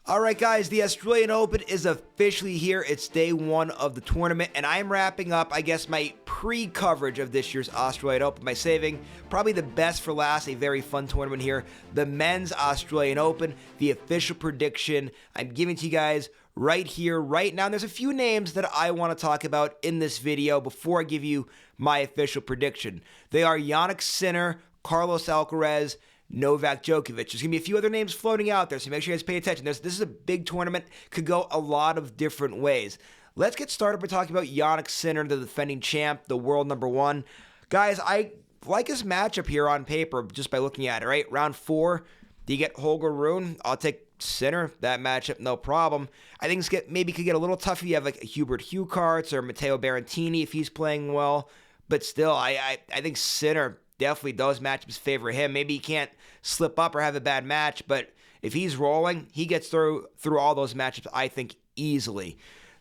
All right, guys, the Australian Open is officially here. It's day one of the tournament, and I'm wrapping up, I guess, my pre-coverage of this year's Australian Open by saving probably the best for last, a very fun tournament here, the Men's Australian Open, the official prediction I'm giving to you guys right here, right now. And there's a few names that I want to talk about in this video before I give you my official prediction. They are Jannik Sinner, Carlos Alcaraz, Novak Djokovic. There's going to be a few other names floating out there, so make sure you guys pay attention. This is a big tournament, could go a lot of different ways. Let's get started by talking about Jannik Sinner, the defending champ, the world number one. Guys, I like his matchup here on paper just by looking at it, right? Round 4, do you get Holger, Rune? I'll take Sinner, that matchup, no problem. I think it's maybe could get a little tough if you have like a Hubert Hurkacz or Matteo Berrettini if he's playing well, but still, I think Sinner definitely those matchups favor him. Maybe he can't slip up or have a bad match, but if he's rolling, he gets through all those matchups, I think, easily.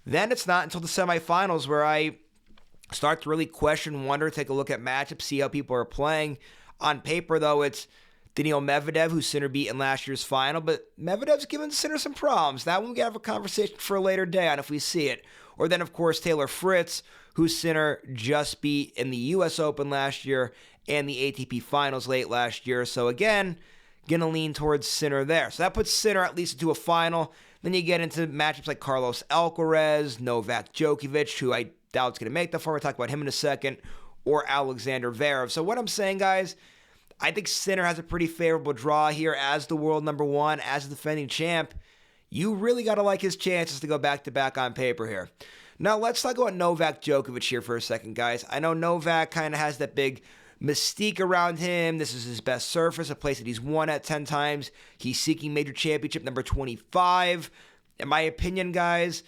Then it's not until the semifinals where I start to really question, wonder, take a look at matchups, see how people are playing. On paper, though, it's Daniil Medvedev, who Sinner beat in last year's final, but Medvedev's given Sinner some problems. That one we got to have a conversation for a later day on if we see it. Or then, of course, Taylor Fritz, who Sinner just beat in the U.S. Open last year and the ATP Finals late last year. So again, going to lean towards Sinner there. So that puts Sinner at least into a final. Then you get into matchups like Carlos Alcaraz, Novak Djokovic, who I doubt is going to make the final. We'll talk about him in a second, or Alexander Zverev. So what I'm saying, guys, I think Sinner has a pretty favorable draw here as the world number one, as the defending champ. You really got to like his chances to go back-to-back on paper here. Now, let's talk about Novak Djokovic here for a second, guys. I know Novak kind of has that big mystique around him. This is his best surface, a place that he's won at 10 times. He's seeking major championship number 25. In my opinion, guys,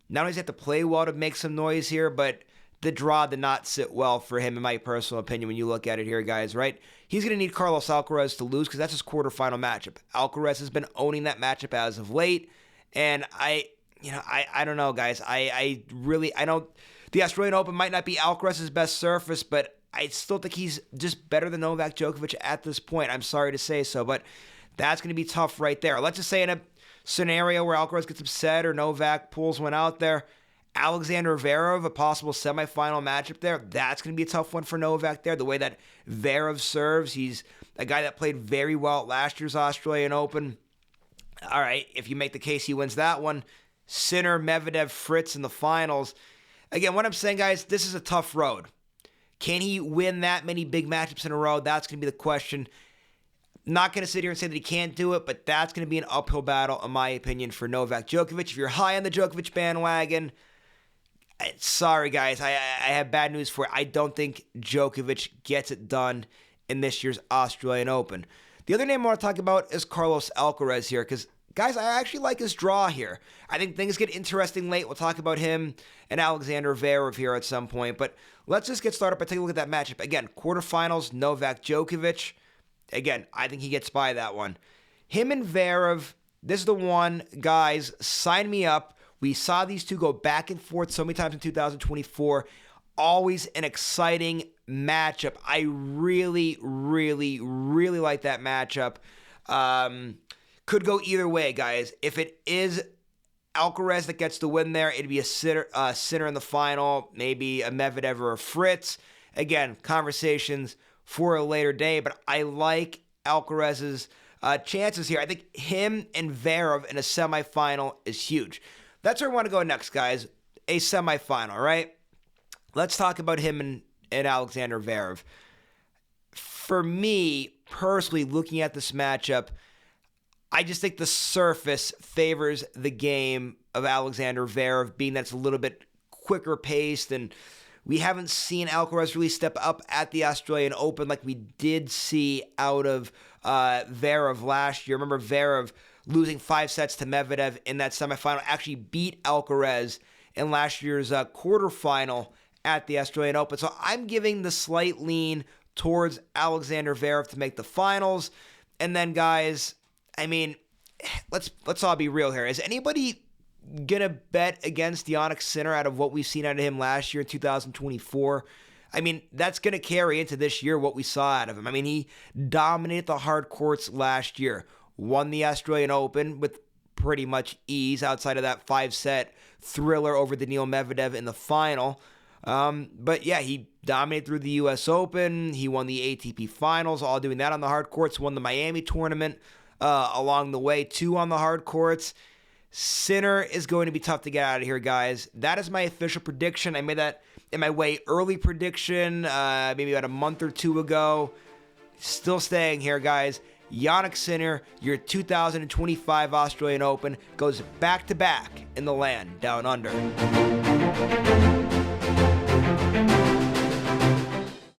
not only does he have to play well to make some noise here, but the draw did not sit well for him, in my personal opinion, when you look at it here, guys, right? He's going to need Carlos Alcaraz to lose because that's his quarterfinal matchup. Alcaraz has been owning that matchup as of late, and I don't know, guys. I know the Australian Open might not be Alcaraz's best surface, but I still think he's just better than Novak Djokovic at this point. I'm sorry to say so, but that's going to be tough right there. Let's just say in a scenario where Alcaraz gets upset or Novak pulls one out there, Alexander Zverev, a possible semifinal matchup there, that's going to be a tough one for Novak there. The way that Zverev serves, he's a guy that played very well at last year's Australian Open. All right, if you make the case he wins that one, Sinner, Medvedev, Fritz in the finals. Again, what I'm saying, guys, this is a tough road. Can he win that many big matchups in a row? That's going to be the question. Not going to sit here and say that he can't do it, but that's going to be an uphill battle, in my opinion, for Novak Djokovic. If you're high on the Djokovic bandwagon, sorry, guys, I have bad news for you. I don't think Djokovic gets it done in this year's Australian Open. The other name I want to talk about is Carlos Alcaraz here, because, guys, I actually like his draw here. I think things get interesting late. We'll talk about him and Alexander Zverev here at some point, but let's just get started by taking a look at that matchup. Again, quarterfinals, Novak Djokovic. Again, I think he gets by that one. Him and Zverev, this is the one, guys, sign me up. We saw these two go back and forth so many times in 2024. Always an exciting matchup. I really, really, really like that matchup. Could go either way, guys. If it is Alcaraz that gets the win there, it'd be a Sinner in the final, maybe a Medvedev or a Fritz. Again, conversations for a later day, but I like Alcaraz's chances here. I think him and Zverev in a semifinal is huge. That's where I want to go next, guys. A semifinal, right? Let's talk about him and Alexander Zverev. For me, personally, looking at this matchup, I just think the surface favors the game of Alexander Zverev, being that it's a little bit quicker paced, and we haven't seen Alcaraz really step up at the Australian Open like we did see out of Zverev last year. Remember Zverev losing 5 sets to Medvedev in that semifinal, actually beat Alcaraz in last year's quarterfinal at the Australian Open. So I'm giving the slight lean towards Alexander Zverev to make the finals. And then, guys, I mean, let's all be real here. Is anybody gonna bet against Jannik Sinner out of what we've seen out of him last year in 2024? I mean, that's gonna carry into this year what we saw out of him. I mean, he dominated the hard courts last year, won the Australian Open with pretty much ease outside of that 5-set thriller over Daniil Medvedev in the final. But yeah, he dominated through the U.S. Open. He won the ATP Finals, all doing that on the hard courts. Won the Miami tournament along the way, too, on the hard courts. Sinner is going to be tough to get out of here, guys. That is my official prediction. I made that in my way early prediction, maybe about a month or two ago. Still staying here, guys. Jannik Sinner, your 2025 Australian Open, goes back-to-back in the land down under.